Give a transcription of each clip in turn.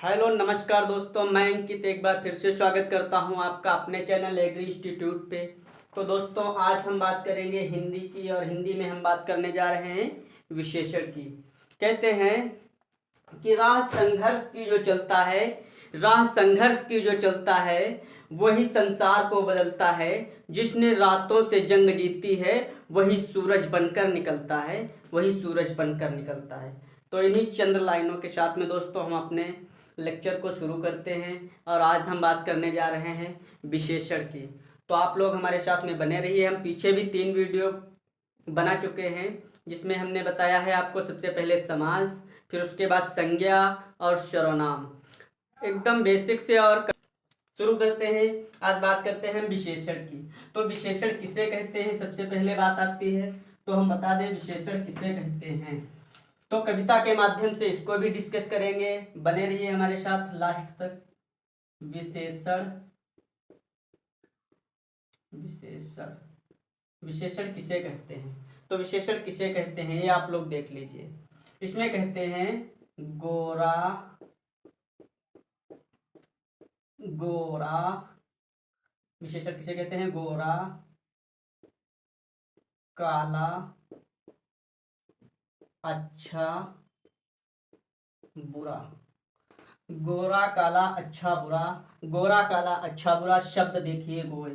Hello नमस्कार दोस्तों, मैं अंकित एक बार फिर से स्वागत करता हूं आपका अपने चैनल एग्री इंस्टीट्यूट पे। तो दोस्तों आज हम बात करेंगे हिंदी की, और हिंदी में हम बात करने जा रहे हैं विशेषण की। कहते हैं कि राह संघर्ष की जो चलता है वही संसार को बदलता है। जिसने रातों से जंग जीती है वही सूरज बनकर निकलता है, वही सूरज बनकर निकलता है। तो इन्हीं चंद लाइनों के साथ में दोस्तों हम अपने लेक्चर को शुरू करते हैं। और आज हम बात करने जा रहे हैं विशेषण की। तो आप लोग हमारे साथ में बने रहिए। हम पीछे भी 3 वीडियो बना चुके हैं जिसमें हमने बताया है आपको सबसे पहले समास, फिर उसके बाद संज्ञा और सर्वनाम, एकदम बेसिक से। और शुरू करते हैं। आज बात करते हैं विशेषण की। तो विशेषण किसे कहते हैं, सबसे पहले बात आती है तो हम बता दें विशेषण किसे कहते हैं। तो कविता के माध्यम से इसको भी डिस्कस करेंगे, बने रहिए हमारे साथ लास्ट तक। विशेषण विशेषण विशेषण किसे कहते हैं, तो विशेषण किसे कहते हैं ये आप लोग देख लीजिए। इसमें कहते हैं गोरा गोरा विशेषण किसे कहते हैं, गोरा, काला, अच्छा, बुरा। गोरा काला अच्छा बुरा, गोरा काला अच्छा बुरा शब्द देखिए गोए।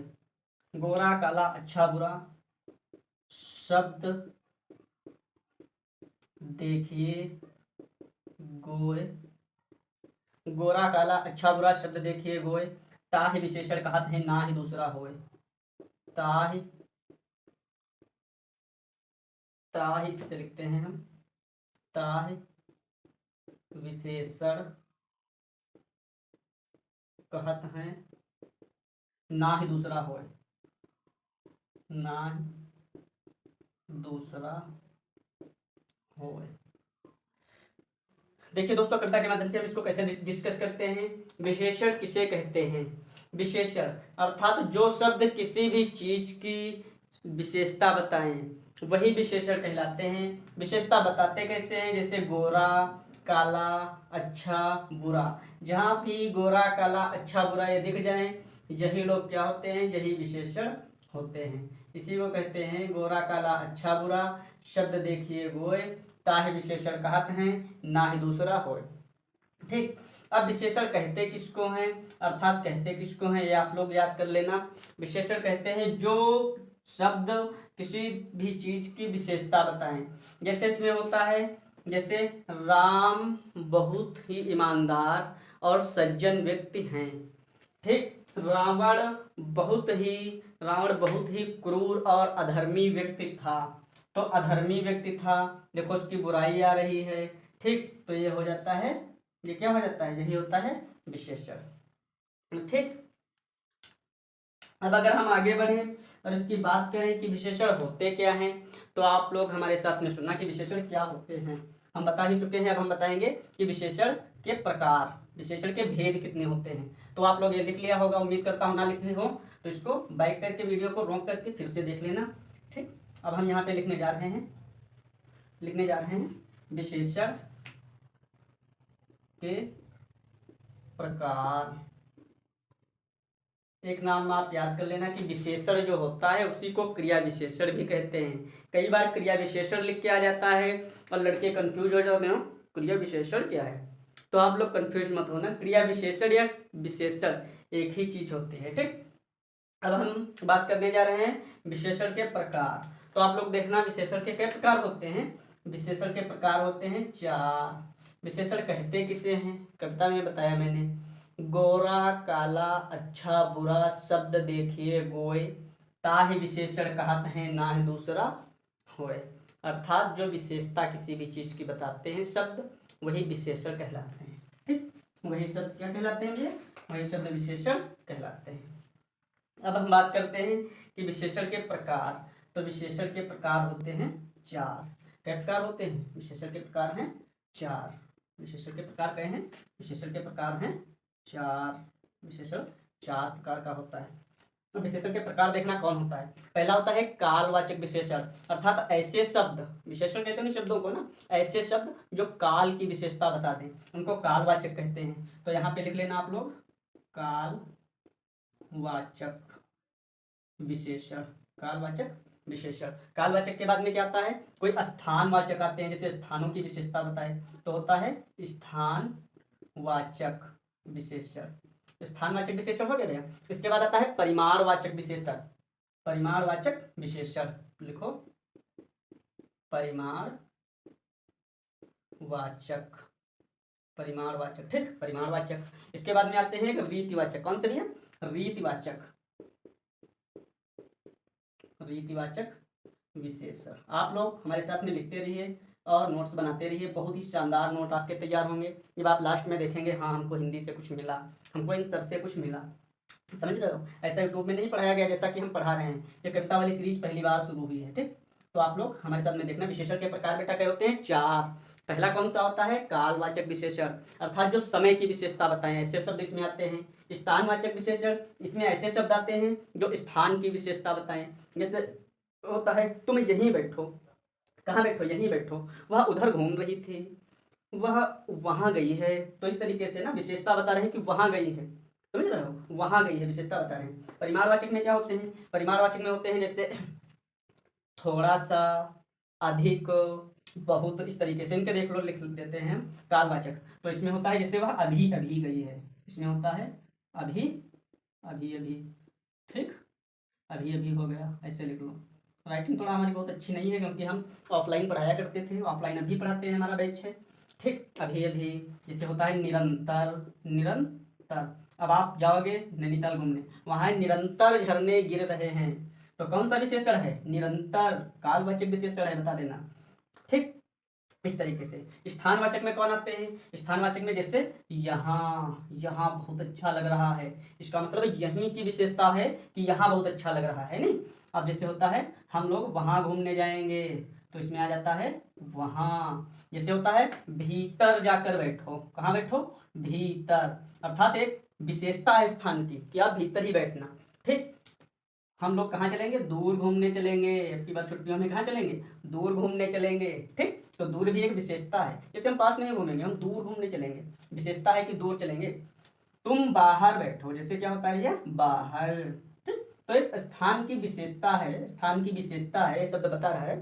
गोरा काला अच्छा बुरा शब्द देखिए गोए। गोरा काला अच्छा बुरा शब्द देखिए गोए। ताहि विशेषण कहत है ना ही दूसरा होए। ताहि ताहि इससे लिखते हैं हम। ताहि विशेषण कहत है ना ही दूसरा होए, ना ही दूसरा होए। देखिए दोस्तों, कविता के माध्यम से हम इसको कैसे डिस्कस करते हैं। विशेषण किसे कहते हैं, विशेषण अर्थात जो शब्द किसी भी चीज की विशेषता बताएं वही विशेषण कहलाते हैं। विशेषता बताते कैसे हैं, जैसे गोरा काला अच्छा बुरा। जहाँ भी गोरा काला अच्छा बुरा ये दिख जाए यही लोग क्या होते हैं, यही विशेषण होते हैं। इसी को कहते हैं गोरा काला अच्छा बुरा शब्द देखिए गोए। ताहि विशेषण कहत हैं ना ही दूसरा होए। ठीक। अब विशेषण कहते किसको हैं, अर्थात कहते किसको हैं ये आप लोग याद कर लेना। विशेषण कहते हैं जो शब्द किसी भी चीज की विशेषता बताएं। जैसे इसमें होता है, जैसे राम बहुत ही ईमानदार और सज्जन व्यक्ति हैं। ठीक। रावण बहुत ही क्रूर और अधर्मी व्यक्ति था। तो अधर्मी व्यक्ति था, देखो उसकी बुराई आ रही है। ठीक। तो ये हो जाता है, ये क्या हो जाता है, यही होता है विशेषण। ठीक। अब अगर हम आगे बढ़े और इसकी बात करें कि विशेषण होते क्या हैं, तो आप लोग हमारे साथ में सुनना कि विशेषण क्या होते हैं। हम बता ही चुके हैं, अब हम बताएंगे कि विशेषण के प्रकार, विशेषण के भेद कितने होते हैं। तो आप लोग ये लिख लिया होगा, उम्मीद करता हूँ ना लिखे हो तो इसको बैक करके वीडियो को रोक करके फिर से देख लेना। ठीक। अब हम यहाँ पे लिखने जा रहे हैं विशेषण के प्रकार। एक नाम आप याद कर लेना कि विशेषण जो होता है उसी को क्रिया विशेषण भी कहते हैं। कई बार क्रिया विशेषण लिख के आ जाता है और लड़के कंफ्यूज हो जाते हो क्रिया विशेषण क्या है। तो आप लोग कंफ्यूज मत होना, क्रिया विशेषण या विशेषण एक ही चीज होती है। ठीक। अब हम बात करने जा रहे हैं विशेषण के प्रकार। तो आप लोग देखना विशेषण के कई प्रकार होते हैं। विशेषण के प्रकार होते हैं 4। विशेषण कहते किसे हैं, कविता में बताया मैंने। गोरा काला अच्छा बुरा शब्द देखिए गोए। ताहि विशेषण कहत है ना ही दूसरा होए। अर्थात जो विशेषता किसी भी चीज की बताते हैं शब्द वही विशेषण कहलाते हैं। ठीक। वही शब्द क्या कहलाते हैं भैया, वही शब्द विशेषण कहलाते हैं। अब हम बात करते हैं कि विशेषण के प्रकार। तो विशेषण के प्रकार होते हैं 4। क्या प्रकार होते हैं, विशेषण के प्रकार हैं 4। विशेषण के प्रकार कहे हैं, विशेषण के प्रकार हैं 4। विशेषण 4 प्रकार का होता है। तो विशेषण के प्रकार देखना कौन होता है। पहला होता है कालवाचक विशेषण, अर्थात ऐसे शब्द, विशेषण कहते हैं ना शब्दों को ना, ऐसे शब्द जो काल की विशेषता बता दें उनको कालवाचक कहते हैं। तो यहाँ पे लिख लेना आप लोग कालवाचक विशेषण, कालवाचक विशेषण। कालवाचक के बाद में क्या आता है, कोई स्थानवाचक आते हैं, जैसे स्थानों की विशेषता बताए तो होता है स्थानवाचक विशेषण। स्थानवाचक विशेषण हो गया भैया। इसके बाद आता है परिमाणवाचक विशेषण, परिमाणवाचक विशेषण लिखो, परिमाणवाचक, परिमाणवाचक, ठीक, परिमाणवाचक। इसके बाद में आते हैं रीतिवाचक, कौन से भैया, रीतिवाचक, रीतिवाचक विशेषण। आप लोग हमारे साथ में लिखते रहिए और नोट्स बनाते रहिए, बहुत ही शानदार नोट आपके तैयार होंगे। जब आप लास्ट में देखेंगे हाँ हमको हिंदी से कुछ मिला, हमको इन सर से कुछ मिला, समझ रहे हो। ऐसा यूट्यूब में नहीं पढ़ाया गया जैसा कि हम पढ़ा रहे हैं, ये कविता वाली सीरीज पहली बार शुरू हुई है, ठीक। तो आप लोग हमारे साथ में देखना। विशेषण के प्रकार बेटा क्या होते हैं, चार। पहला कौन सा होता है, कालवाचक विशेषण, अर्थात जो समय की विशेषता बताएं, ऐसे शब्द इसमें आते हैं। स्थानवाचक विशेषण, इसमें ऐसे शब्द आते हैं जो स्थान की विशेषता बताएं, जैसे होता है तुम यहीं बैठो, कहाँ बैठो, यहीं बैठो, वह उधर घूम रही थी, वह वहां गई है। तो इस तरीके से ना विशेषता बता रहे हैं कि वहां गई है, समझ रहे हो, वहां गई है, विशेषता बता रहे हैं। परिमाणवाचक में क्या होते हैं, परिमाणवाचक में होते हैं जैसे थोड़ा सा, अधिक, बहुत, इस तरीके से इनके देख लो, लिख देते हैं। कालवाचक तो इसमें होता है जैसे वह अभी अभी गई है, इसमें होता है अभी अभी अभी, ठीक, अभी अभी हो गया, ऐसे लिख लो। राइटिंग थोड़ा हमारी बहुत अच्छी नहीं है क्योंकि हम ऑफलाइन पढ़ाया करते थे, ऑफलाइन अभी पढ़ाते हैं, हमारा बैच है, ठीक। अभी अभी जैसे होता है निरंतर, निरंतर। अब आप जाओगे नैनीताल घूमने, वहाँ निरंतर झरने गिर रहे हैं, तो कौन सा विशेषण है, निरंतर, कालवाचक विशेषण है, बता देना, ठीक। इस तरीके से स्थानवाचक में कौन आते हैं, स्थानवाचक में जैसे यहाँ, यहाँ बहुत अच्छा लग रहा है, इसका मतलब यहीं की विशेषता है कि यहाँ बहुत अच्छा लग रहा है, नहीं। अब जैसे होता है हम लोग वहाँ घूमने जाएंगे, तो इसमें आ जाता है वहाँ। जैसे होता है भीतर जाकर बैठो, कहाँ बैठो, भीतर, अर्थात एक विशेषता है स्थान की कि आप भीतर ही बैठना, ठीक। हम लोग कहाँ चलेंगे, दूर घूमने चलेंगे, अब की बार छुट्टियों में कहाँ चलेंगे, दूर घूमने चलेंगे, ठीक। तो दूर भी एक विशेषता है, जैसे हम पास नहीं घूमेंगे, हम दूर घूमने चलेंगे, विशेषता है कि दूर चलेंगे। तुम बाहर बैठो, जैसे क्या होता है भैया, बाहर, ठीक। तो एक स्थान की विशेषता है, स्थान की विशेषता है, शब्द बता रहा है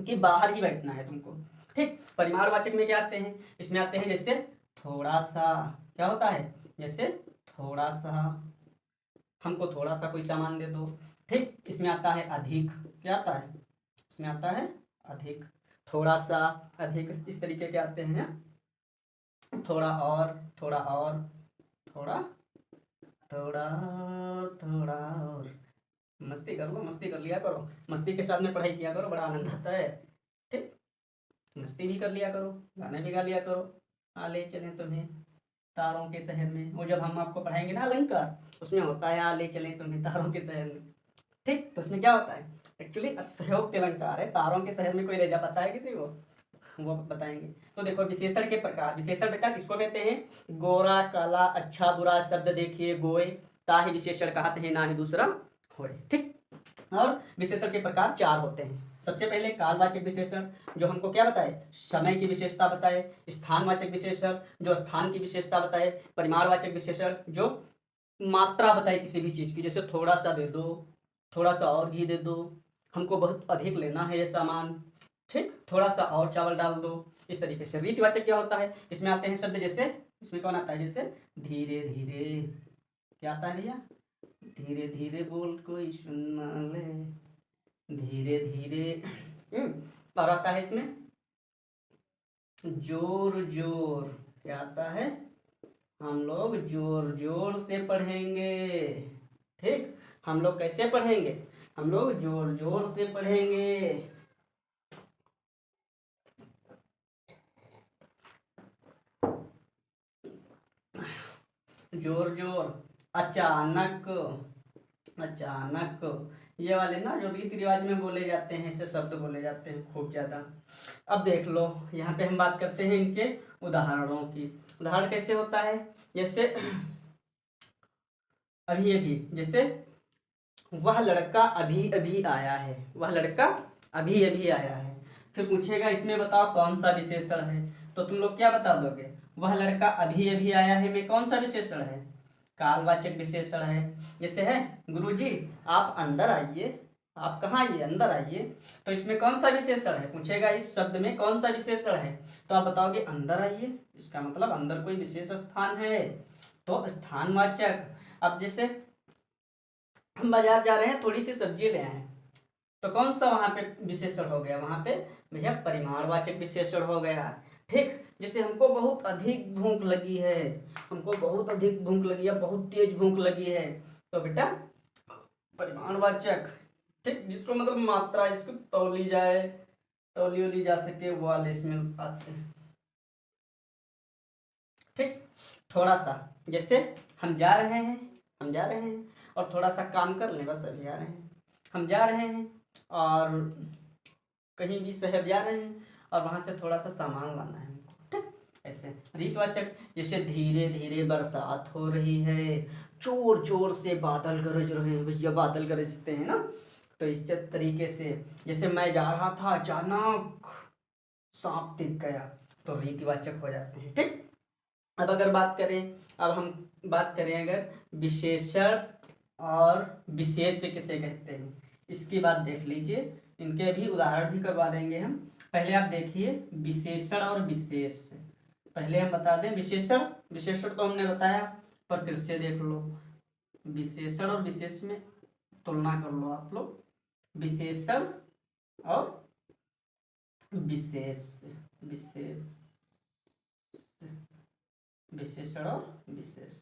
कि बाहर ही बैठना है तुमको, ठीक। परिमाणवाचक में क्या आते हैं, इसमें आते हैं जैसे थोड़ा सा, क्या होता है, जैसे थोड़ा सा, हमको थोड़ा सा कोई सामान दे दो, ठीक। इसमें आता है अधिक, क्या आता है, इसमें आता है अधिक, थोड़ा सा, अधिक, इस तरीके के आते हैं। थोड़ा और, थोड़ा और, थोड़ा, थोड़ा, थोड़ा और, मस्ती कर लो, मस्ती कर लिया करो, मस्ती के साथ में पढ़ाई किया करो, बड़ा आनंद आता है, ठीक। मस्ती भी कर लिया करो, गाने भी गा लिया करो। आ ले चलें तुम्हें तारों के शहर में, वो जब हम आपको पढ़ाएंगे ना अलंकार, उसमें होता है आ ले चलें तुम्हें तारों के शहर में, ठीक। तो उसमें क्या होता है, एक्चुअली सहयोग अलंकार है, तारों के शहर में कोई ले जा पाता है किसी को, वो बताएंगे। तो देखो विशेषण के प्रकार, विशेषण बेटा किसको कहते हैं, गोरा काला अच्छा बुरा शब्द देखिए गोए, ताहि विशेषण कहते हैं ना ही दूसरा होए, ठीक। और विशेषण के प्रकार चार होते हैं। सबसे पहले कालवाचक विशेषण जो हमको क्या बताए, समय की विशेषता बताए। स्थानवाचक विशेषण जो स्थान की विशेषता बताए। परिमाणवाचक विशेषण जो मात्रा बताए किसी भी चीज की, जैसे थोड़ा सा दे दो, थोड़ा सा और घी दे दो, हमको बहुत अधिक लेना है ये सामान, ठीक, थोड़ा सा और चावल डाल दो, इस तरीके से। रीतिवाचक क्या होता है, इसमें आते हैं शब्द जैसे, इसमें कौन आता है, जैसे धीरे धीरे, क्या आता है भैया, धीरे धीरे बोल कोई सुन ना ले, धीरे धीरे। और आता है इसमें जोर जोर, क्या आता है, हम लोग जोर जोर से पढ़ेंगे, ठीक। हम लोग कैसे पढ़ेंगे, हम लोग जोर जोर से पढ़ेंगे। जोर जोर, अचानक, अचानक, ये वाले ना जो रीति रिवाज में बोले जाते हैं, ऐसे शब्द बोले जाते हैं खूब ज्यादा। अब देख लो यहाँ पे हम बात करते हैं इनके उदाहरणों की। उदाहरण कैसे होता है, जैसे अभी अभी, जैसे वह लड़का अभी अभी आया है, वह लड़का अभी अभी आया है। फिर पूछेगा इसमें बताओ कौन सा विशेषण है, तो तुम लोग क्या बता दोगे, वह लड़का अभी अभी आया है में कौन सा विशेषण है, कालवाचक विशेषण है। जैसे है गुरुजी आप अंदर आइए, आप कहाँ आइए, अंदर आइए, तो इसमें कौन सा विशेषण है, पूछेगा इस शब्द में कौन सा विशेषण है, तो आप बताओगे अंदर आइए, इसका मतलब अंदर कोई विशेष स्थान है, तो स्थानवाचक। अब जैसे हम बाजार जा रहे हैं, थोड़ी सी सब्जी ले आए, तो कौन सा वहां पे विशेषण हो गया, वहां पे भैया परिमाणवाचक विशेषण हो गया। ठीक, जैसे हमको बहुत अधिक भूख लगी है, हमको बहुत अधिक भूख लगी है, बहुत तेज भूख लगी है, तो बेटा परिमाणवाचक। ठीक, जिसको मतलब मात्रा, इसको तौली जाए, तौली उली जा सके, वो वाले इसमें आते हैं। ठीक, थोड़ा सा जैसे हम जा रहे हैं, हम जा रहे हैं और थोड़ा सा काम कर लें, बस अभी आ रहे हैं, हम जा रहे हैं और कहीं भी शहर जा रहे हैं और वहां से थोड़ा सा सामान लाना है हमको। ठीक, ऐसे रीतवाचक, जैसे धीरे धीरे बरसात हो रही है, जोर जोर से बादल गरज रहे हैं, भैया बादल गरजते हैं ना, तो इस तरीके से, जैसे मैं जा रहा था अचानक सांप दिख गया, तो रीतिवाचक हो जाते हैं। ठीक, अब अगर बात करें, अब हम बात करें अगर विशेषण और विशेष किसे कहते हैं, इसकी बात देख लीजिए, इनके भी उदाहरण भी करवा देंगे हम। पहले आप देखिए विशेषण और विशेष। पहले हम बता दें विशेषण, विशेषण तो हमने बताया, पर फिर से देख लो, विशेषण और विशेष में तुलना कर लो आप लोग, विशेषण और विशेष, विशेष, विशेषण और विशेष।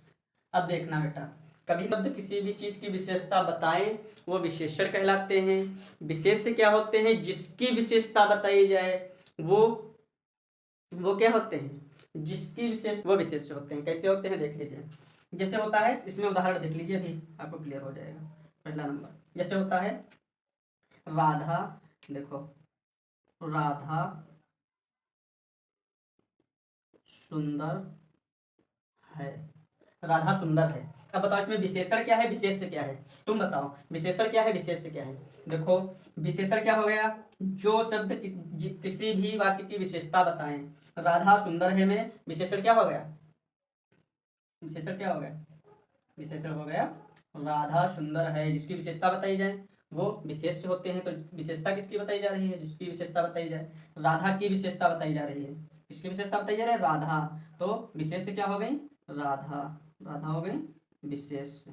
अब देखना बेटा, कभी शब्द किसी भी चीज की विशेषता बताएं वो विशेषण कहलाते हैं। विशेष क्या होते हैं, जिसकी विशेषता बताई जाए वो क्या होते हैं, जिसकी विशेष, वो विशेष होते हैं। कैसे होते हैं देख लीजिए, जैसे होता है, इसमें उदाहरण देख लीजिए, अभी आपको क्लियर हो जाएगा। पहला नंबर जैसे होता है राधा, देखो राधा सुंदर है, राधा सुंदर है। अब बताओ इसमें विशेषण क्या है, विशेष क्या है, तुम बताओ विशेषण क्या है, विशेष क्या है। देखो विशेषण क्या हो गया, जो शब्द किसी भी वाक्य की विशेषता बताएं, राधा सुंदर है में विशेषण क्या हो गया, विशेषण क्या हो गया, विशेषण हो गया राधा सुंदर है, जिसकी विशेषता बताई जाए वो विशेष होते हैं। तो विशेषता किसकी बताई जा रही है, जिसकी विशेषता बताई जाए, राधा की विशेषता बताई जा रही है, किसकी विशेषता बताई जा रही है, राधा, तो विशेष क्या हो गई, राधा, राधा हो गई विशेष।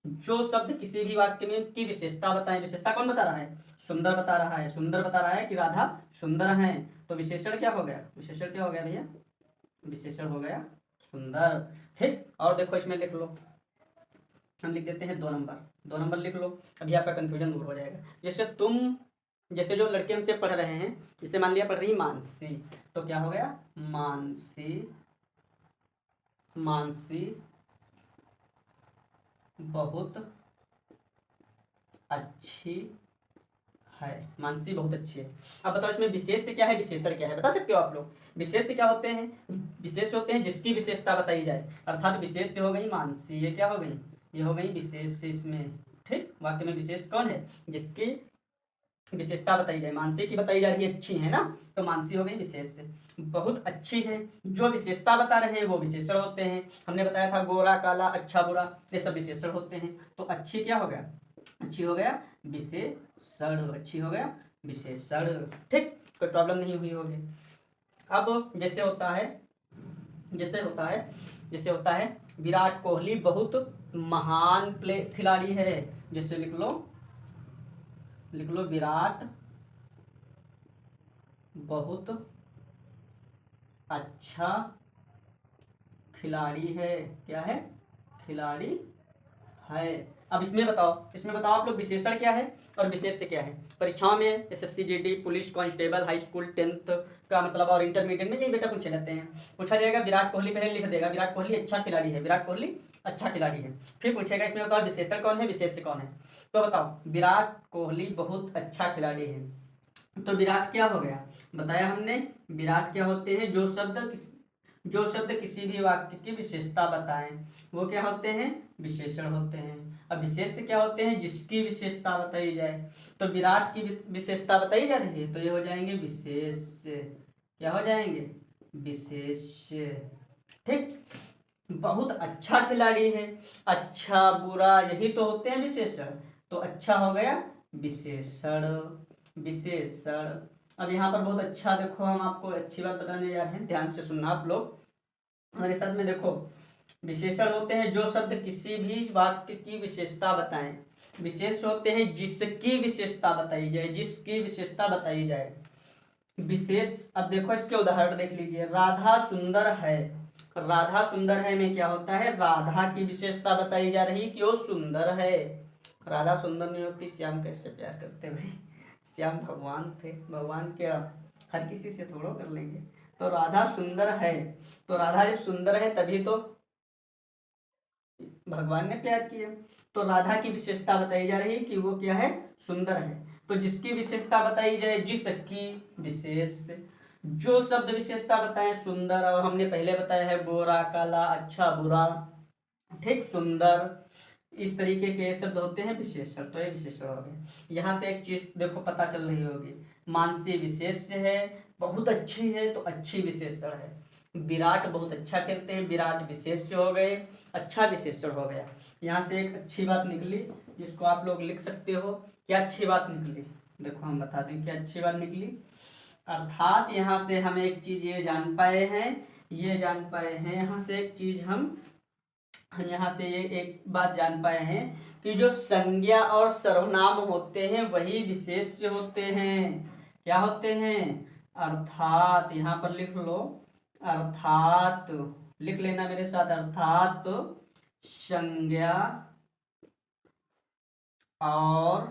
जो शब्द किसी भी वाक्य में की विशेषता बताएं, विशेषता कौन बता रहा है, सुंदर बता रहा है, सुंदर बता रहा है कि राधा सुंदर है, तो विशेषण क्या हो गया, विशेषण क्या हो गया भैया, विशेषण हो गया सुंदर। ठीक, और देखो इसमें लिख लो, हम लिख देते हैं 2 नंबर, 2 नंबर लिख लो, अभी आपका कंफ्यूजन दूर हो जाएगा। जैसे तुम, जैसे जो लड़के हमसे पढ़ रहे हैं, जैसे मान लिया पढ़ रही मानसी, तो क्या हो गया मानसी, मानसी बहुत अच्छी है, मानसी बहुत अच्छी है। अब बताओ इसमें विशेष से क्या है, विशेषण क्या है, बता सकते हो आप लोग। विशेष से क्या होते हैं, विशेष होते हैं जिसकी विशेषता बताई जाए, अर्थात विशेष से हो गई मानसी, ये क्या हो गई, ये हो गई विशेष से इसमें। ठीक, वाक्य में विशेष कौन है, जिसकी विशेषता बताई जाए, मानसी की बताई जा रही है अच्छी है ना, तो मानसी हो गई विशेष से। बहुत अच्छी है, जो विशेषता बता रहे हैं वो विशेषण होते हैं। हमने बताया था गोरा काला अच्छा बुरा, ये सब विशेषण होते हैं। तो अच्छी क्या हो गया, अच्छी हो गया विशेषण, अच्छी हो गया विशेषण। ठीक, कोई प्रॉब्लम नहीं हुई होगी। अब जैसे होता है, जैसे होता है, जैसे होता है विराट कोहली बहुत महान प्ले खिलाड़ी है, जैसे लिख लो, लिख लो विराट बहुत अच्छा खिलाड़ी है, क्या है, खिलाड़ी है। अब इसमें बताओ, इसमें बताओ आप लोग विशेषण क्या है और विशेष से क्या है। परीक्षाओं में SSC GD, police constable, high school 10th का मतलब और इंटरमीडिएट में यही बेटा पूछे जाते हैं। पूछा जाएगा विराट कोहली, पहले लिख देगा विराट कोहली अच्छा खिलाड़ी है, विराट कोहली अच्छा खिलाड़ी है। फिर पूछेगा इसमें बताओ विशेषण कौन है, विशेष कौन है, तो बताओ विराट कोहली बहुत अच्छा खिलाड़ी है। तो विराट क्या हो गया, बताया हमने विराट क्या होते हैं, जो शब्द जो शब्द किसी भी वाक्य की विशेषता बताएं वो क्या होते हैं, विशेषण होते हैं। अब विशेष्य क्या होते हैं, जिसकी विशेषता बताई जाए। तो विराट की विशेषता बताई जा रही है तो ये हो जाएंगे विशेष्य। क्या हो जाएंगे, विशेष्य। ठीक, बहुत अच्छा खिलाड़ी है, अच्छा बुरा यही तो होते हैं विशेषण। तो अच्छा हो गया विशेषण, विशेषण। अब यहाँ पर बहुत अच्छा देखो, हम आपको अच्छी बात बताने जा रहे हैं, ध्यान से सुनना आप लोग हमारे साथ में। देखो, विशेषण होते हैं जो शब्द किसी भी वाक्य की विशेषता बताएं। विशेष होते हैं जिसकी विशेषता बताई जाए, जिसकी विशेषता बताई जाए। विशेष, अब देखो इसके उदाहरण देख लीजिए। राधा सुंदर है, राधा सुंदर है में क्या होता है, राधा की विशेषता बताई जा रही कि वो सुंदर है। राधा सुंदर नहीं होती, श्याम कैसे प्यार करते भाई, श्याम भगवान थे, भगवान क्या हर किसी से थोड़ा कर लेंगे। तो राधा सुंदर है, तो राधा जब सुंदर है तभी तो भगवान ने प्यार किया। तो राधा की विशेषता बताई जा रही है कि वो क्या है, सुंदर है। तो जिसकी विशेषता बताई जाए, जिसकी विशेष, जो शब्द विशेषता बताएं सुंदर, और हमने पहले बताया है गोरा काला अच्छा बुरा, ठीक, सुंदर, इस तरीके के शब्द होते हैं विशेषण। तो ये विशेषण हो गए। यहाँ से एक चीज देखो पता चल रही होगी, मानसी विशेष्य है, बहुत अच्छी है तो अच्छी विशेषण है। विराट बहुत अच्छा खेलते हैं, विराट विशेष्य हो गए, अच्छा विशेषण हो गया। यहाँ से एक अच्छी बात निकली जिसको आप लोग लिख सकते हो। क्या अच्छी बात निकली, देखो हम बता दें क्या अच्छी बात निकली। अर्थात यहाँ से हम एक चीज ये जान पाए हैं, ये जान पाए हैं यहाँ से एक चीज हम यहाँ से ये एक बात जान पाए हैं कि जो संज्ञा और सर्वनाम होते हैं वही विशेष्य होते हैं। क्या होते हैं, अर्थात, यहाँ पर लिख लो, अर्थात लिख लेना मेरे साथ, अर्थात संज्ञा और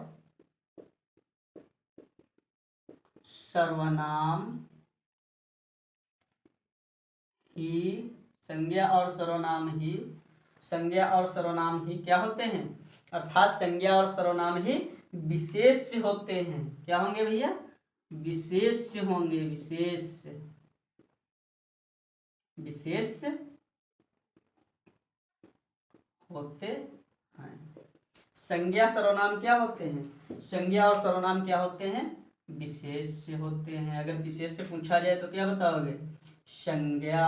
सर्वनाम ही, संज्ञा और सर्वनाम ही, संज्ञा और सर्वनाम ही क्या होते हैं, अर्थात संज्ञा और सर्वनाम ही विशेष होते हैं। क्या होंगे भैया, विशेष होंगे, विशेष, विशेष होते हैं। संज्ञा सर्वनाम क्या होते हैं, संज्ञा और सर्वनाम क्या होते हैं, विशेष होते हैं। अगर विशेष से पूछा जाए तो क्या बताओगे, संज्ञा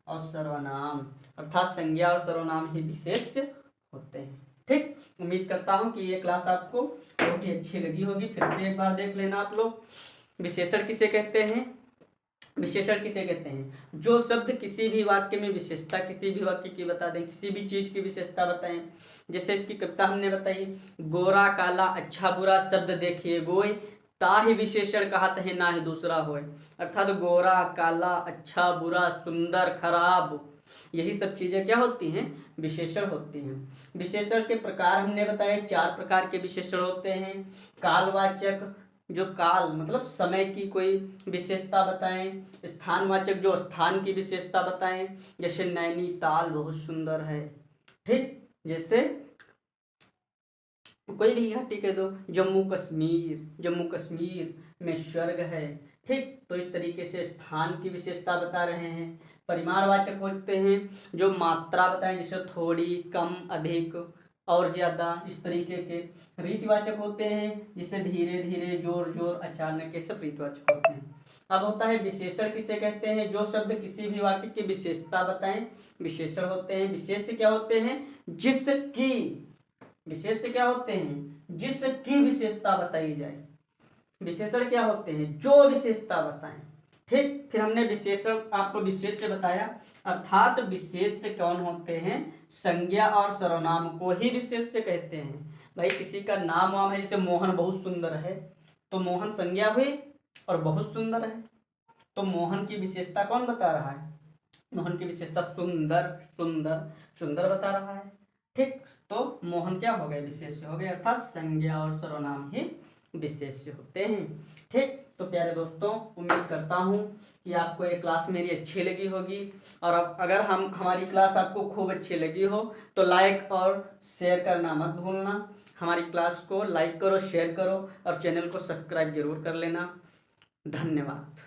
और सर्वनाम, अर्थात संज्ञा और सर्वनाम ही विशेष होते हैं। ठीक, उम्मीद करता हूँ कि ये क्लास आपको बहुत ही अच्छी लगी होगी। फिर से एक बार देख लेना आप लोग। विशेषण किसे कहते हैं, विशेषण किसे कहते हैं, जो शब्द किसी भी वाक्य में विशेषता किसी भी वाक्य की बता दें, किसी भी चीज की विशेषता बताएं। जैसे इसकी कविता हमने बताई, गोरा काला अच्छा बुरा शब्द देखिए गोय, ताहि विशेषण कहत है ना ही दूसरा होए। अर्थात गोरा काला अच्छा बुरा सुंदर खराब, यही सब चीजें क्या होती हैं, विशेषण होती हैं। विशेषण के प्रकार हमने बताए, 4 प्रकार के विशेषण होते हैं। कालवाचक, जो काल मतलब समय की कोई विशेषता बताएं। स्थानवाचक, जो स्थान की विशेषता बताएं, जैसे नैनीताल बहुत सुंदर है। ठीक, जैसे कोई भी घाटी कह दो, जम्मू कश्मीर, जम्मू कश्मीर में स्वर्ग है। ठीक, तो इस तरीके से स्थान की विशेषता बता रहे हैं। परिमाणवाचक होते हैं जो मात्रा बताएं, जैसे थोड़ी, कम, अधिक और ज्यादा, इस तरीके के। रीतिवाचक होते हैं जिसे धीरे धीरे, जोर जोर, अचानक, ये सब रीतिवाचक होते हैं। अब होता है विशेषण किसे कहते हैं, जो शब्द किसी भी वाक्य की विशेषता बताएं, विशेषण होते हैं। विशेष क्या होते हैं, जिसकी, विशेष क्या होते हैं, जिसकी विशेषता बताई जाए। विशेषण क्या होते हैं, जो विशेषता बताएं। ठीक, फिर हमने विशेषण आपको विशेष से बताया, अर्थात विशेष कौन होते हैं, संज्ञा और सर्वनाम को ही विशेष से कहते हैं। भाई किसी का नाम वाम है, जैसे मोहन बहुत सुंदर है, तो मोहन संज्ञा हुई और बहुत सुंदर है, तो मोहन की विशेषता कौन बता रहा है, मोहन की विशेषता सुंदर, सुंदर, सुंदर बता रहा है। ठीक, तो मोहन क्या हो गए, विशेष्य हो गए, अर्थात संज्ञा और सर्वनाम ही विशेष्य होते हैं। ठीक, तो प्यारे दोस्तों, उम्मीद करता हूँ कि आपको ये क्लास मेरी अच्छी लगी होगी। और अब अगर हमारी क्लास आपको खूब अच्छी लगी हो तो लाइक और शेयर करना मत भूलना। हमारी क्लास को लाइक करो, शेयर करो और चैनल को सब्सक्राइब जरूर कर लेना। धन्यवाद।